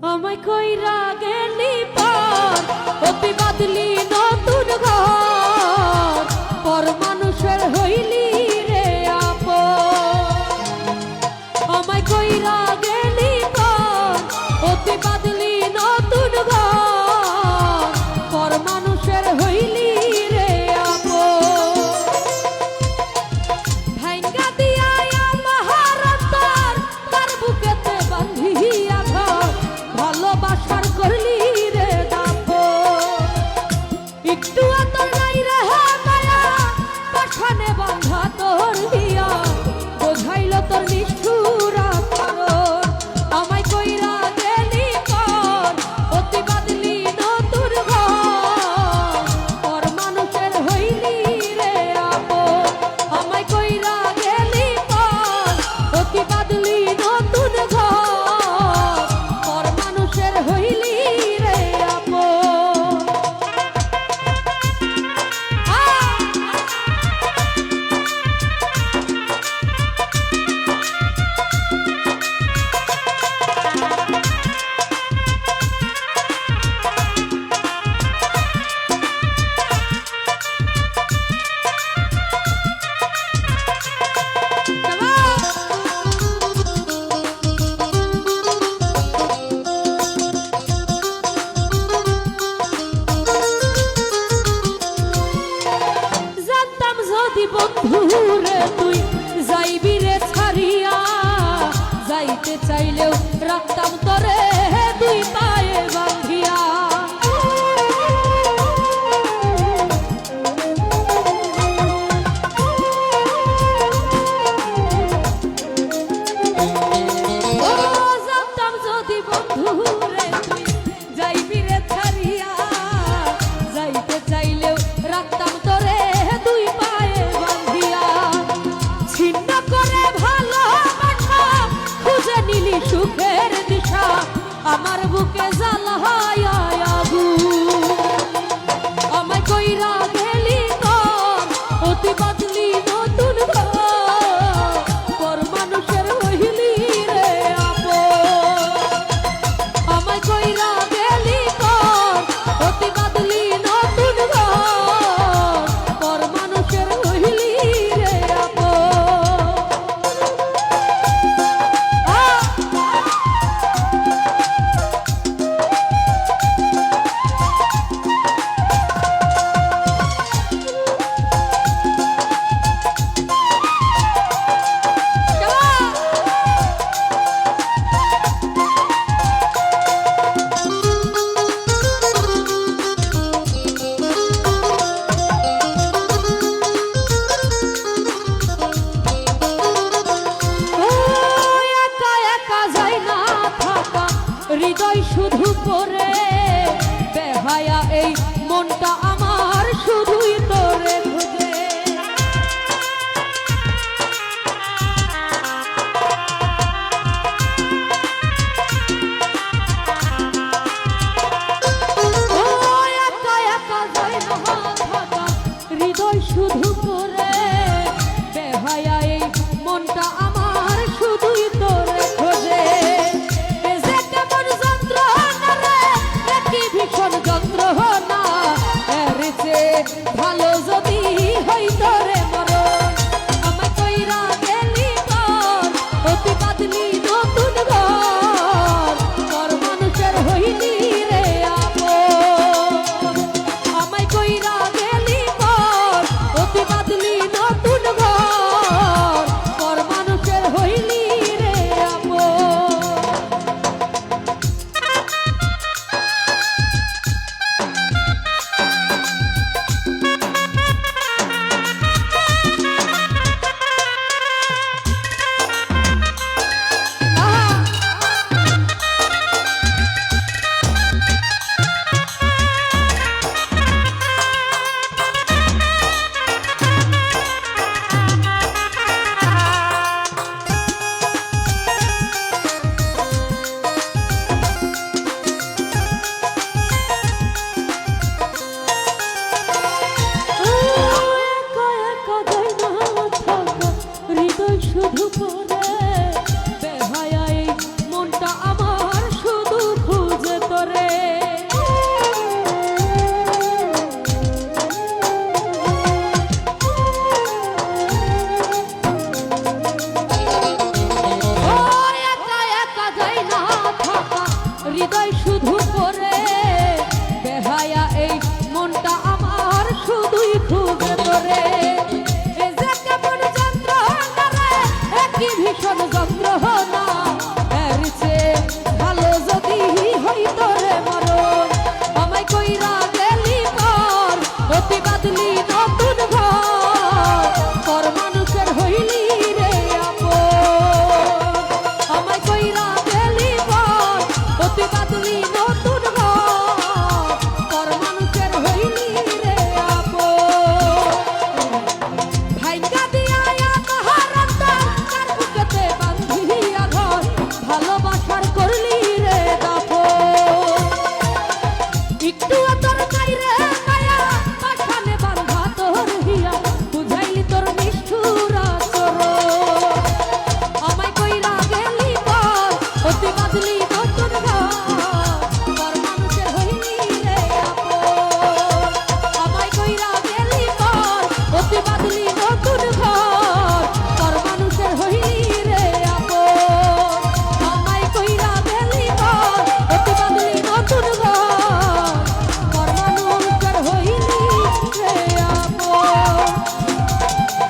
আমায় কইরা গেলি পর অতি বাদলি নতুন ঘর পর মানুষের হইলি রে আপন। আমায় কইরা গেলি পর অতি বাদলি নতুন ঘর পর মানুষের হইলি রে আপন। ভাইঙ্গা দিয়া আমার অন্তর তার বুকেতে বাঁধিয়া ঘর ভালোবাসার করলি রে দাফন। একটু আতর নাই রে মায়া পাঠানে বাঁধা তোর দিয়া বোঝাইল তোর নিষ্ঠুর আচরণ। আমায় কইরা গেলি পর অতি বাদলি নতুন ঘর পর মানুষের হইলি রে আপন। আমায় কইরা গেলি পর অতি বাদলি নতুন ঘর পর মানুষের হইলি রে আপন। জানতাম যদি বন্ধুরে তুই যাইবি রে ছাড়িয়া, যাইতে চাইলেও রাখতাম তোরে দুই পায়ে বাঁধিয়া। ও জানতাম যদি বন্ধুরে তুই যাইবি রে ছাড়িয়া, যাইতে চাইলেও রাখতাম তোরে দুই পায়ে বাঁধিয়া। ছিন্ন করে ভালোবাসা খুঁজে নিলি সুখের দিশা, আমার বুকে জ্বালায় আগুন। আমায় কইরা গেলি তোর অতি বাদলি নতুন ঘর পর মানুষের হইলি রে আপন। আমায় কইরা গেলি তোর অতি বাদলি নতুন ঘর পর মানুষের হইলি রে আপন। হৃদয় শুধু করে বেহায়া এই মনটা আমার শুধুই তোরে খুঁজে। ও একা একা যায় না থাকা হৃদয় শুধু করে বেহায়া এই মনটা আমার শুধুই তোরে খোঁজে। ভীষণ যন্ত্রণা এর হৃদয় শুধু করে বেহায়া এই মনটা আমার শুধুই খুঁজে তোরে এই যে কেমন যন্ত্রণা রে একই ভীষণ যন্ত্রণা এর চেয়ে ভালো যদি হইতো রে মরণ আমায় কইরা গেলি পর অতি বাদলি নতুন ঘর পর মানুষের হইলি রে আপন আমায় কইরা গেলি পর অতি বাদলি নতুন ঘর পর মানুষের হইলি রে আপন ভাইকা দিয়া তাহার অন্তর তার বুকেতে বান্ধিয়া ঘর ভালোবাসার করলি রে দাফন একটু তোর কাইরে মায়া পাখানে বাঁধা তোর হিয়া বুঝাইলি তোর নিষ্ঠুর আচরণ আমায় কইরা গেলি পর অতি বাদলি নতুন ঘর পর মানুষের হইলি রে আপন আমায় কইরা গেলি পর অতি বাদলি নতুন ঘর পর মানুষের হইলি রে আপন আমায় কইরা গেলি পর অতি বাদলি নতুন ঘর পর মানুষের হইলি রে আপন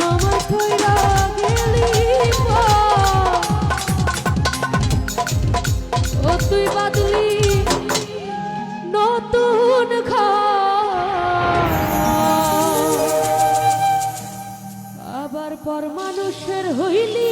আমায় কইরা গেলি পর অতি বাদলি নতুন ঘর আবার পর মানুষের হইলি